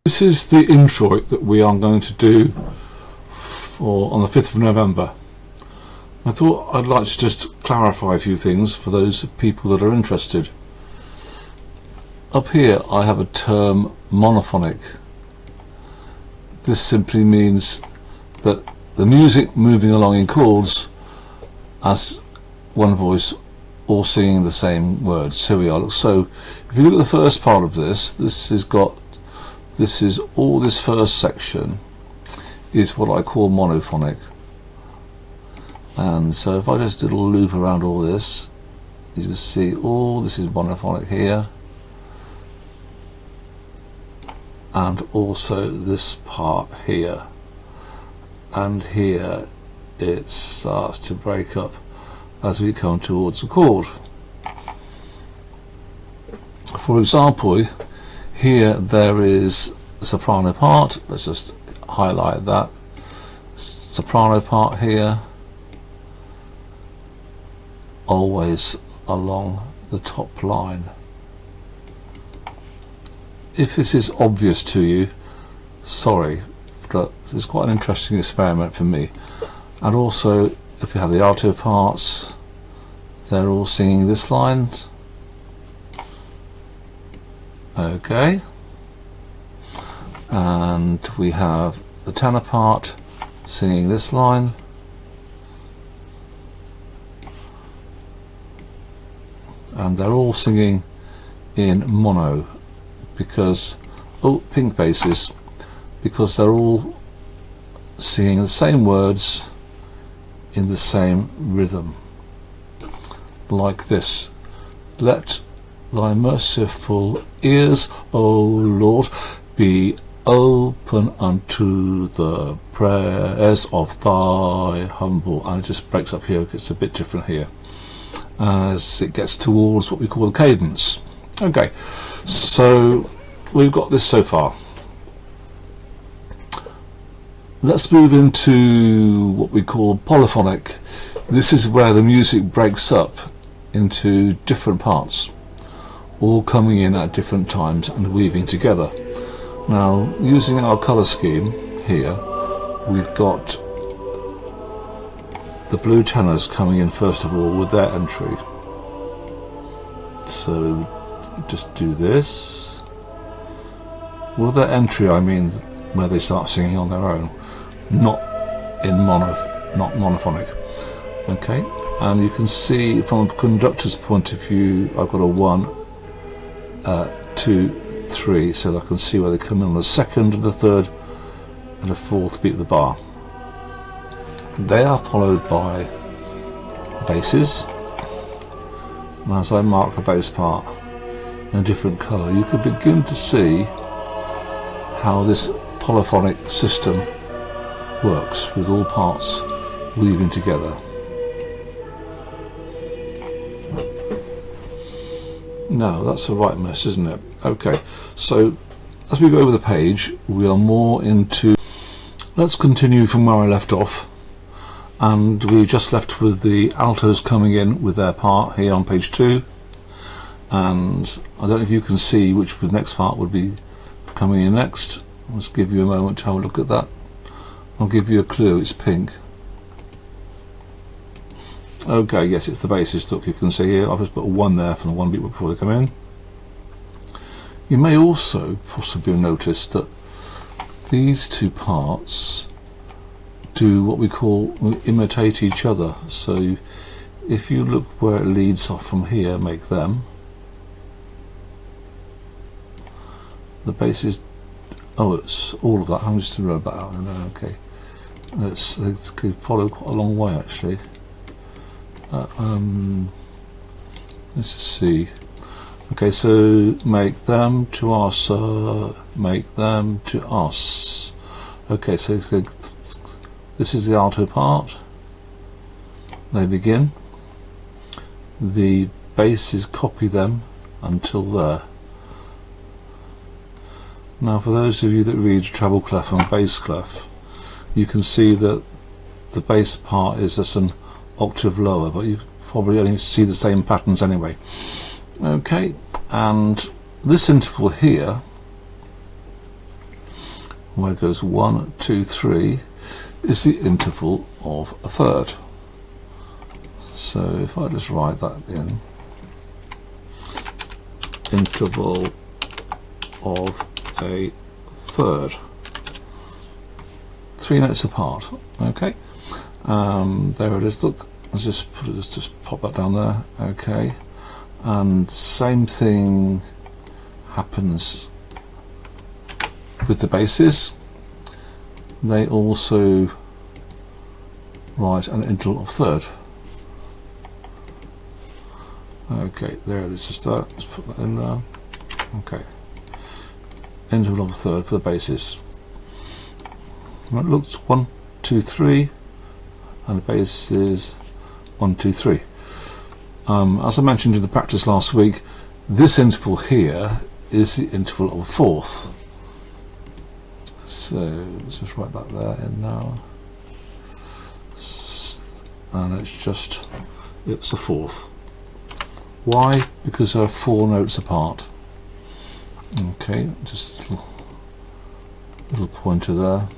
This is the introit that we are going to do on the 5th of November. I thought I'd like to just clarify a few things for those people that are interested. Up here I have a term monophonic. This simply means that the music moving along in chords as one voice, all singing the same words. Here we are. So if you look at the first part of this is all this first section is what I call monophonic. And so if I just did a loop around all this, you can see all this is monophonic here, and also this part here, and here it starts to break up as we come towards a chord. For example, here there is a soprano part. Let's just highlight that soprano part here, always along the top line. If this is obvious to you, sorry, but it's quite an interesting experiment for me. And also, if you have the alto parts, they're all singing this line. Okay, and we have the tenor part singing this line, and they're all singing in mono because, oh, pink basses, because they're all singing the same words in the same rhythm, like this. Let thy merciful ears, O Lord, be open unto the prayers of thy humble. And it just breaks up here. It's a bit different here as it gets towards what we call the cadence. Okay, so we've got this so far. Let's move into what we call polyphonic. This is where the music breaks up into different parts, all coming in at different times and weaving together. Now, using our colour scheme here, we've got the blue tenors coming in first of all with their entry. So just do this. With their entry I mean where they start singing on their own, not monophonic. Okay, and you can see from a conductor's point of view I've got a 1, 2, 3, so I can see where they come in on the second, the third and the fourth beat of the bar. They are followed by basses, and as I mark the bass part in a different colour, you can begin to see how this polyphonic system works with all parts weaving together. No, that's the right mess, isn't it? Okay, so as we go over the page, we are more into, let's continue from where I left off, and we just left with the altos coming in with their part here on page 2, and I don't know if you can see which the next part would be coming in next. I'll just give you a moment to have a look at that. I'll give you a clue, it's pink. Okay, yes, it's the basses. Look, you can see here I've just put a 1 there from the 1 beat before they come in. You may also possibly notice that these two parts do what we call imitate each other. So if you look where it leads off from here, make them. The basses, oh, it's all of that. I'm just to remember that out. Okay, let's follow quite a long way actually. Let's see. Okay, so make them to us, make them to us. Okay, so this is the alto part. They begin. The basses copy them until there. Now, for those of you that read treble clef and bass clef, you can see that the bass part is just an octave lower, but you probably only see the same patterns anyway. Okay, and this interval here where it goes 1, 2, 3 is the interval of a third. So if I just write that in, interval of a third, 3 notes apart. Okay, there it is. Look, let's just put it, just pop that down there. Okay, and same thing happens with the basses. They also write an interval of third. Okay, there it is, just that. Let's put that in there. Okay, interval of a third for the basses. Right, looks 1, 2, 3, and the bass is 1, 2, 3. As I mentioned in the practice last week, this interval here is the interval of a fourth. So let's just write that there in now, and it's a fourth. Why? Because there are 4 notes apart. Okay, just a little pointer there.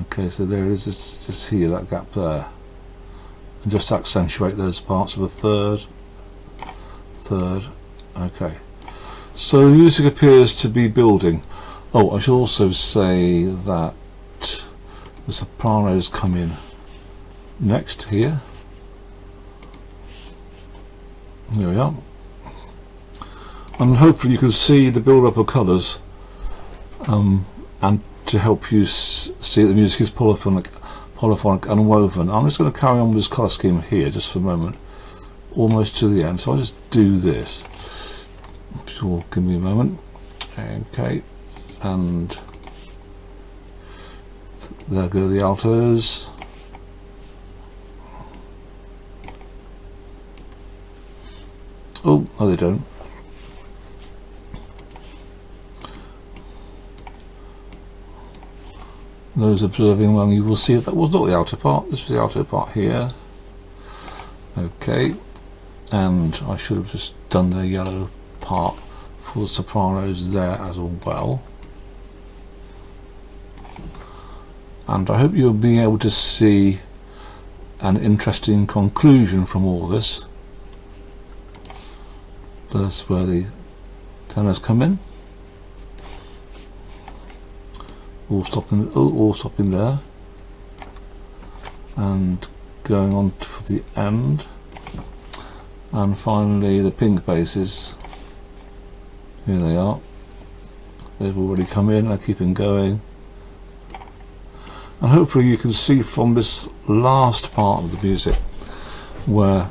Okay, so there it is, just here, that gap there, and just accentuate those parts of a third. Okay, so the music appears to be building. Oh, I should also say that the sopranos come in next here. There we are, and hopefully you can see the build-up of colours, and to help you see that the music is polyphonic and woven. I'm just going to carry on with this colour scheme here just for a moment, almost to the end. So I'll just do this. Sure, give me a moment. Okay, and there go the altos. Oh, no, they don't. Those observing among you will see that was not the alto part. This was the alto part here. Okay, and I should have just done the yellow part for the sopranos there as well. And I hope you'll be able to see an interesting conclusion from all this. That's where the tenors come in. All stopping there, and going on for the end, and finally the pink basses. Here they are. They've already come in. I'm keeping going, and hopefully you can see from this last part of the music where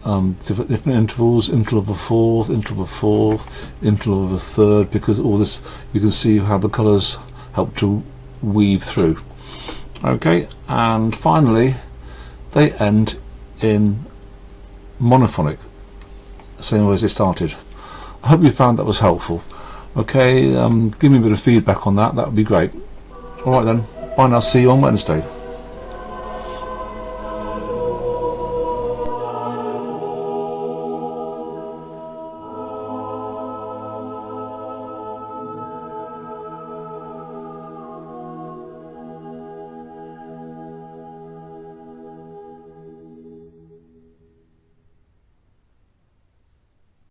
different intervals, interval of a fourth, interval of a fourth, interval of a third, because all this, you can see how the colours help to weave through. Okay, and finally they end in monophonic, same way as they started. I hope you found that was helpful. Okay, give me a bit of feedback on that, that would be great. Alright then, bye now, see you on Wednesday.